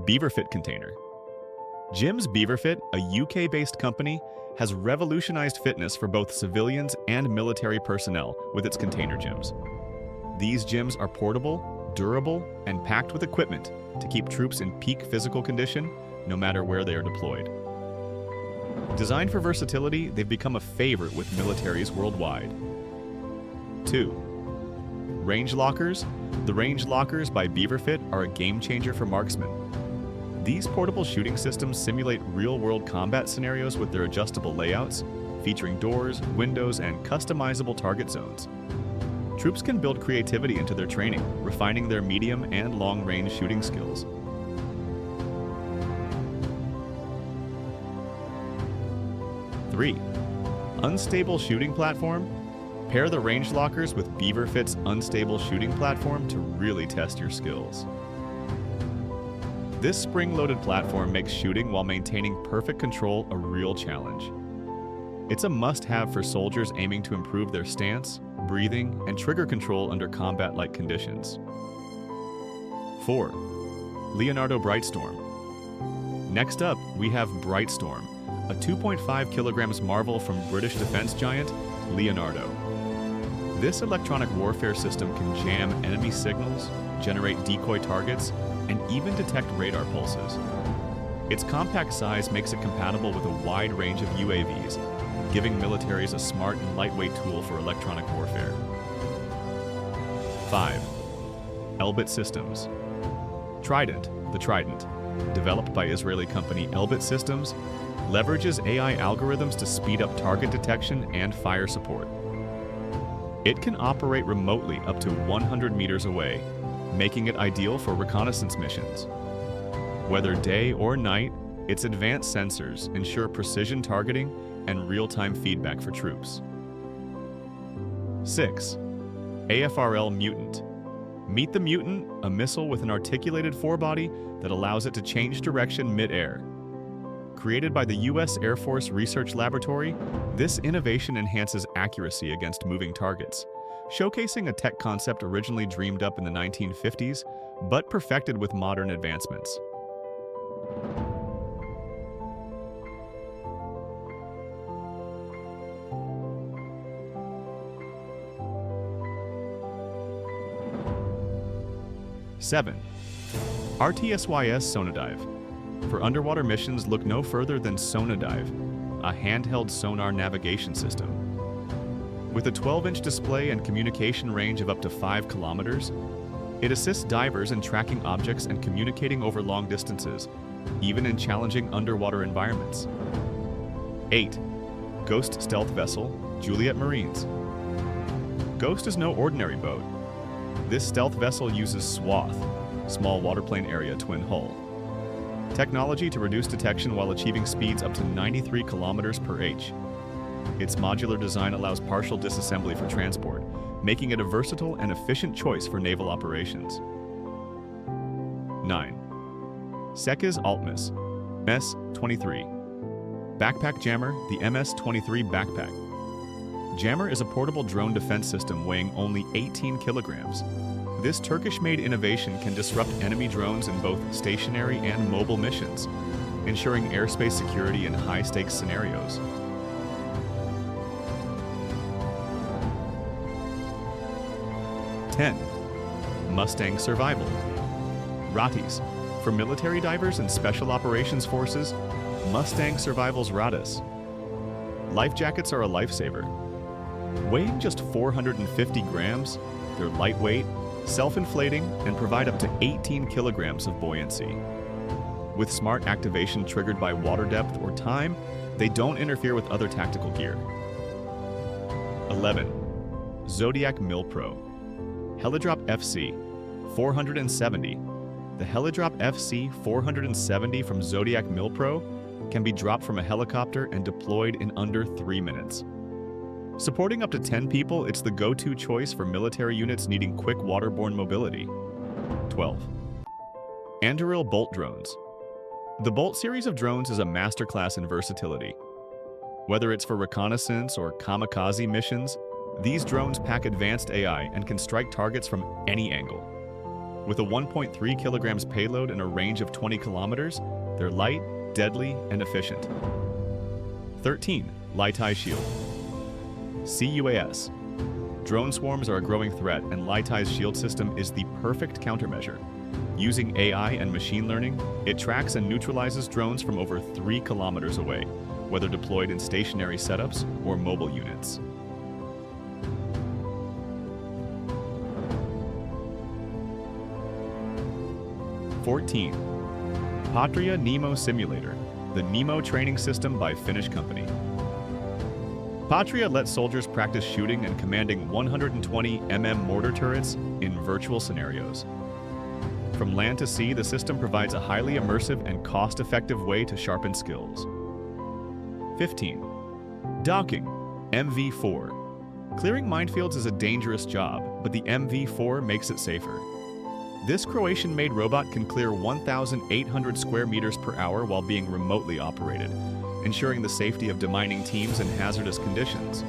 BeaverFit container. Gym's BeaverFit, a UK-based company, has revolutionized fitness for both civilians and military personnel with its container gyms. These gyms are portable, durable, and packed with equipment to keep troops in peak physical condition no matter where they are deployed. Designed for versatility, they've become a favorite with militaries worldwide. 2. Range lockers. The range lockers by BeaverFit are a game changer for marksmen. These portable shooting systems simulate real-world combat scenarios with their adjustable layouts, featuring doors, windows, and customizable target zones. Troops can build creativity into their training, refining their medium and long-range shooting skills. 3. Unstable shooting platform. Pair the range lockers with BeaverFit's unstable shooting platform to really test your skills. This spring-loaded platform makes shooting while maintaining perfect control a real challenge. It's a must-have for soldiers aiming to improve their stance, breathing, and trigger control under combat-like conditions. 4. Leonardo Brightstorm. Next up, we have Brightstorm, a 2.5 kilograms marvel from British defense giant Leonardo. This electronic warfare system can jam enemy signals, generate decoy targets, and even detect radar pulses. Its compact size makes it compatible with a wide range of UAVs, giving militaries a smart and lightweight tool for electronic warfare. 5. Elbit Systems. Trident, the Trident, developed by Israeli company Elbit Systems, leverages AI algorithms to speed up target detection and fire support. It can operate remotely up to 100 meters away, making it ideal for reconnaissance missions. Whether day or night, its advanced sensors ensure precision targeting and real-time feedback for troops. 6. AFRL Mutant. Meet the Mutant, a missile with an articulated forebody that allows it to change direction mid-air. Created by the U.S. Air Force Research Laboratory, this innovation enhances accuracy against moving targets, showcasing a tech concept originally dreamed up in the 1950s, but perfected with modern advancements. Seven. RTSYS Sonadive. For underwater missions, look no further than Sonadive, a handheld sonar navigation system. With a 12-inch display and communication range of up to 5 kilometers, it assists divers in tracking objects and communicating over long distances, even in challenging underwater environments. 8. Ghost Stealth Vessel, Juliet Marines. Ghost is no ordinary boat. This stealth vessel uses SWATH, Small Waterplane Area Twin Hull, technology to reduce detection while achieving speeds up to 93 kilometers per h. Its modular design allows partial disassembly for transport, making it a versatile and efficient choice for naval operations. 9. Sekis Altmis, MS-23. Backpack Jammer, the MS-23 backpack. Jammer is a portable drone defense system weighing only 18 kilograms. This Turkish-made innovation can disrupt enemy drones in both stationary and mobile missions, ensuring airspace security in high-stakes scenarios. 10. Mustang Survival. RATIS. For military divers and special operations forces, Mustang Survival's RATIS. Life jackets are a lifesaver. Weighing just 450 grams, they're lightweight, self-inflating, and provide up to 18 kilograms of buoyancy. With smart activation triggered by water depth or time, they don't interfere with other tactical gear. 11. Zodiac MilPro. Helidrop FC 470. The Helidrop FC 470 from Zodiac MilPro can be dropped from a helicopter and deployed in under 3 minutes. Supporting up to 10 people, it's the go-to choice for military units needing quick waterborne mobility. 12. Anduril Bolt Drones. The Bolt series of drones is a masterclass in versatility. Whether it's for reconnaissance or kamikaze missions, these drones pack advanced AI and can strike targets from any angle. With a 1.3 kilograms payload and a range of 20 kilometers, they're light, deadly, and efficient. 13. Litai Shield. CUAS. Drone swarms are a growing threat, and Litai's shield system is the perfect countermeasure. Using AI and machine learning, it tracks and neutralizes drones from over 3 kilometers away, whether deployed in stationary setups or mobile units. (14) Patria Nemo Simulator, the Nemo training system by Finnish company. Patria lets soldiers practice shooting and commanding 120 mortar turrets in virtual scenarios. From land to sea, the system provides a highly immersive and cost-effective way to sharpen skills. 15. Docking, MV4. Clearing minefields is a dangerous job, but the MV4 makes it safer. This Croatian-made robot can clear 1,800 square meters per hour while being remotely operated, ensuring the safety of demining teams in hazardous conditions.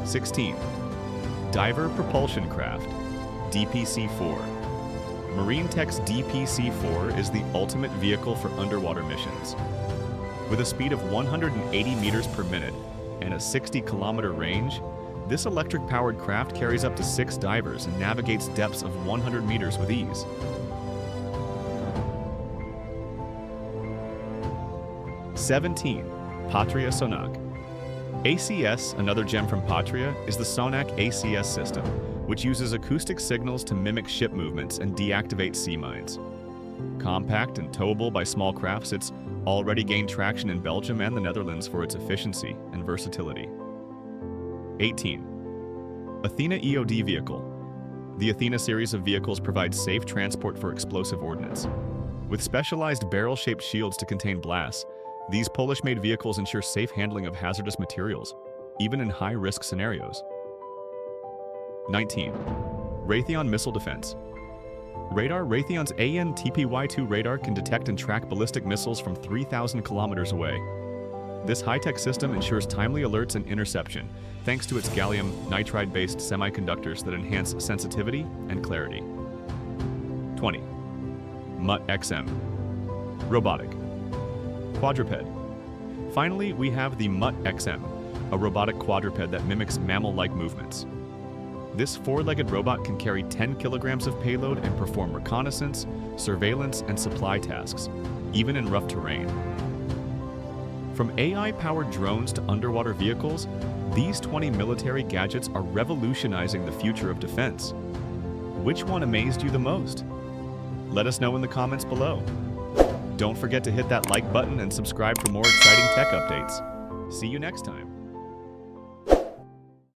(16) Diver Propulsion Craft, DPC-4. Marine Tech's DPC-4 is the ultimate vehicle for underwater missions. With a speed of 180 meters per minute and a 60-kilometer range, this electric-powered craft carries up to 6 divers and navigates depths of 100 meters with ease. (17) Patria Sonak. ACS, another gem from Patria, is the Sonak ACS system, which uses acoustic signals to mimic ship movements and deactivate sea mines. Compact and towable by small crafts, it's already gained traction in Belgium and the Netherlands for its efficiency and versatility. 18. Athena EOD Vehicle. The Athena series of vehicles provides safe transport for explosive ordnance. With specialized barrel-shaped shields to contain blasts, these Polish-made vehicles ensure safe handling of hazardous materials, even in high-risk scenarios. 19. Raytheon Missile Defense. Raytheon's AN/TPY-2 radar can detect and track ballistic missiles from 3,000 kilometers away. This high-tech system ensures timely alerts and interception, thanks to its gallium nitride-based semiconductors that enhance sensitivity and clarity. 20. MUT-XM. Robotic. Quadruped. Finally, we have the MUT-XM, a robotic quadruped that mimics mammal-like movements. This 4-legged robot can carry 10 kilograms of payload and perform reconnaissance, surveillance, and supply tasks, even in rough terrain. From AI-powered drones to underwater vehicles, these 20 military gadgets are revolutionizing the future of defense. Which one amazed you the most? Let us know in the comments below. Don't forget to hit that like button and subscribe for more exciting tech updates. See you next time.